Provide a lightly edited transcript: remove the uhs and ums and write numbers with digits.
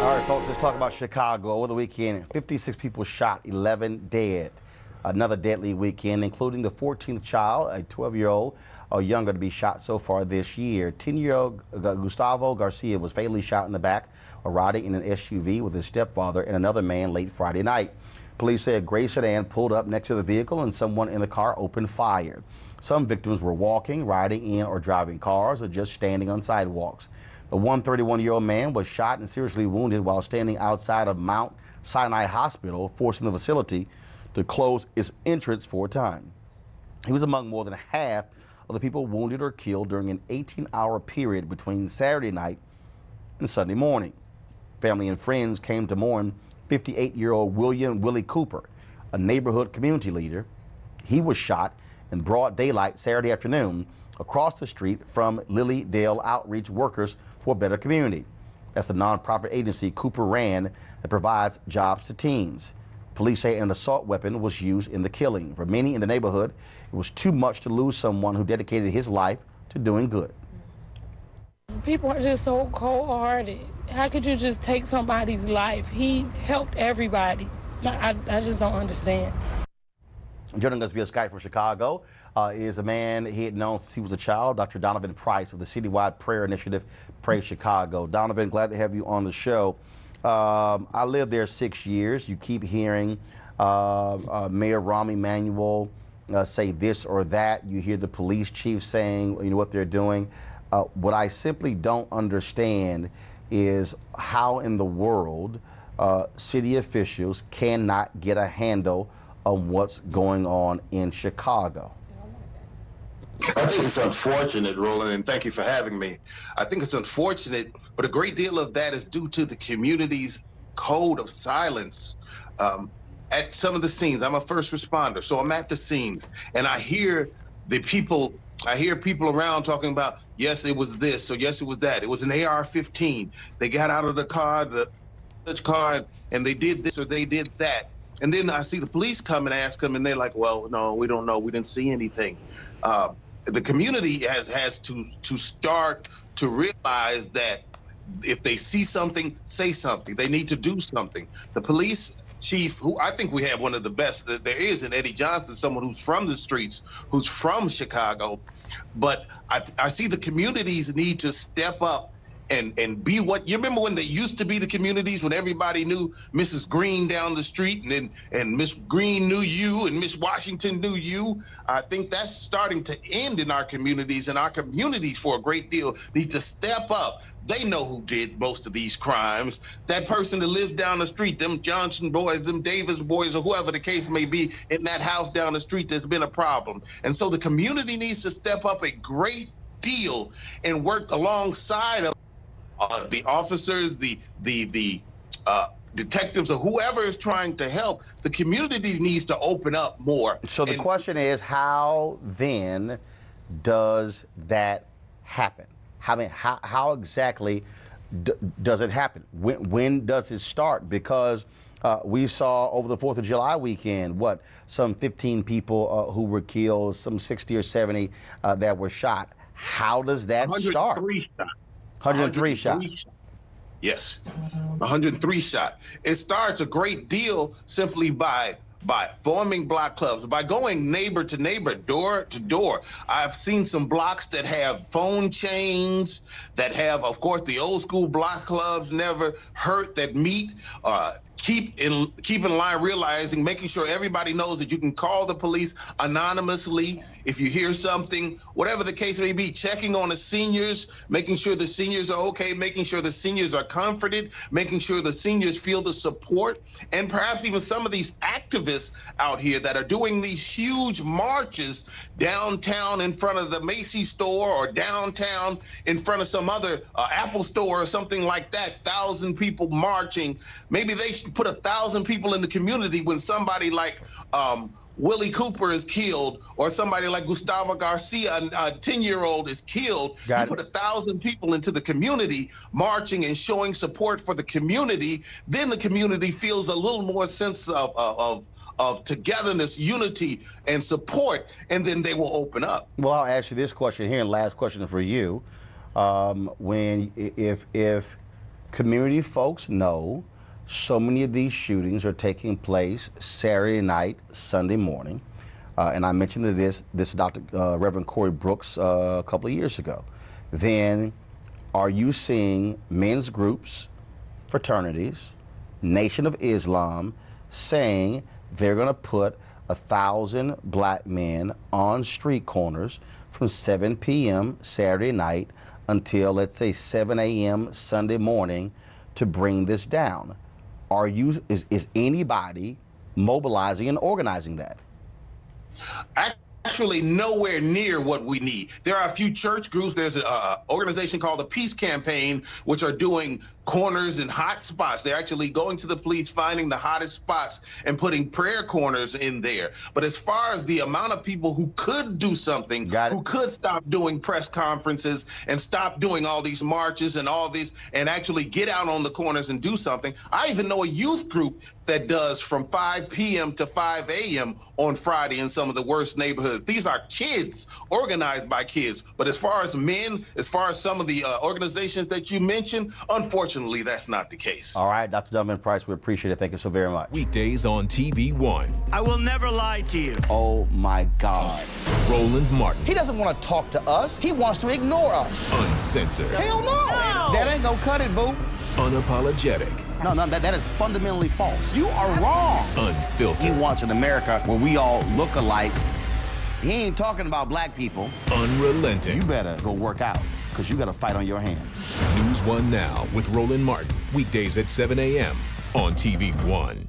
All right, folks, let's talk about Chicago. Over the weekend, 56 people shot, 11 dead. Another deadly weekend, including the 14th child, a 12-year-old or younger, to be shot so far this year. 10-year-old Gustavo Garcia was fatally shot in the back while riding in an SUV with his stepfather and another man late Friday night. Police said a gray sedan pulled up next to the vehicle and someone in the car opened fire. Some victims were walking, riding in or driving cars, or just standing on sidewalks. The 31-year-old man was shot and seriously wounded while standing outside of Mount Sinai Hospital, forcing the facility to close its entrance for a time. He was among more than half of the people wounded or killed during an 18-hour period between Saturday night and Sunday morning. Family and friends came to mourn 58-year-old Willie Cooper, a neighborhood community leader. He was shot in broad daylight Saturday afternoon across the street from Lily Dale Outreach Workers for a Better Community. That's the nonprofit agency Cooper ran that provides jobs to teens. Police say an assault weapon was used in the killing. For many in the neighborhood, it was too much to lose someone who dedicated his life to doing good. People are just so cold-hearted. How could you just take somebody's life? He helped everybody. I just don't understand. Joining us via Skype from Chicago is a man he had known since he was a child, Dr. Donovan Price of the citywide prayer initiative, Pray Chicago. Donovan, glad to have you on the show. I lived there 6 years. You keep hearing Mayor Rahm Emanuel say this or that. You hear the police chief saying, you know, what they're doing. What I simply don't understand is how in the world city officials cannot get a handle on what's going on in Chicago. I think it's unfortunate, Roland, and thank you for having me. I think it's unfortunate, but a great deal of that is due to the community's code of silence. At some of the scenes, I'm a first responder, so I'm at the scenes, and I hear people around talking about, yes, it was this, or yes, it was that. It was an AR-15. They got out of the car, and they did this or they did that. And then I see the police come and ask them, and they're like, well, no, we don't know. We didn't see anything. The community has to start to realize that if they see something, say something. They need to do something. The police chief, who I think we have one of the best that there is in Eddie Johnson, someone who's from the streets, who's from Chicago. But I see the communities need to step up and be what you remember when they used to be the communities, when everybody knew Mrs. Green down the street and Miss Green knew you and Miss Washington knew you. I think that's starting to end in our communities, and our communities for a great deal need to step up. They know who did most of these crimes. That person that lives down the street, them Johnson boys, them Davis boys, or whoever the case may be in that house down the street, there's been a problem. And so the community needs to step up a great deal and work alongside of the officers, the detectives, or whoever is trying to help. The community needs to open up more. So the question is, how then does that happen? How exactly does it happen? When does it start? Because we saw over the 4th of July weekend, some 15 people who were killed, some 60 or 70 that were shot. How does that start? 103 shots. Yes, 103 shots. It starts a great deal simply by forming block clubs, by going neighbor to neighbor, door to door. I've seen some blocks that have phone chains, that have, of course, the old school block clubs, never hurt, that meet. Keep in line, realizing, making sure everybody knows that you can call the police anonymously if you hear something, whatever the case may be. Checking on the seniors, making sure the seniors are okay, making sure the seniors are comforted, making sure the seniors feel the support, and perhaps even some of these activists out here that are doing these huge marches downtown in front of the Macy's store, or downtown in front of some other Apple store or something like that, 1,000 people marching. Maybe they should put 1,000 people in the community when somebody like Willie Cooper is killed, or somebody like Gustavo Garcia, a 10-year-old, is killed. You put 1,000 people into the community marching and showing support for the community, then the community feels a little more sense of togetherness, unity, and support, and then they will open up. Well, I'll ask you this question here, and last question for you. If community folks know so many of these shootings are taking place Saturday night, Sunday morning. And I mentioned this to Dr. Reverend Corey Brooks a couple of years ago. Then are you seeing men's groups, fraternities, Nation of Islam saying they're going to put 1,000 black men on street corners from 7 p.m. Saturday night until, let's say, 7 a.m. Sunday morning to bring this down? Is anybody mobilizing and organizing that? Actually, nowhere near what we need. There are a few church groups. There's an organization called the Peace Campaign, which are doing corners and hot spots. They're actually going to the police, finding the hottest spots and putting prayer corners in there. But as far as the amount of people who could do something, who could stop doing press conferences and stop doing all these marches and all these and actually get out on the corners and do something. I even know a youth group that does from 5 p.m. to 5 a.m. on Friday in some of the worst neighborhoods. These are kids, organized by kids. But as far as men, as far as some of the organizations that you mentioned, unfortunately, that's not the case. All right, Dr. Donovan Price, we appreciate it. Thank you so very much. Weekdays on TV One. I will never lie to you. Oh, my God. Roland Martin. He doesn't want to talk to us. He wants to ignore us. Uncensored. Hell no. That ain't gonna cut it, boo. Unapologetic. No, that is fundamentally false. You are wrong. Unfiltered. He wants an America where we all look alike. He ain't talking about black people. Unrelenting. You better go work out, because you got a fight on your hands. NewsOne Now with Roland Martin. Weekdays at 7 a.m. on TV One.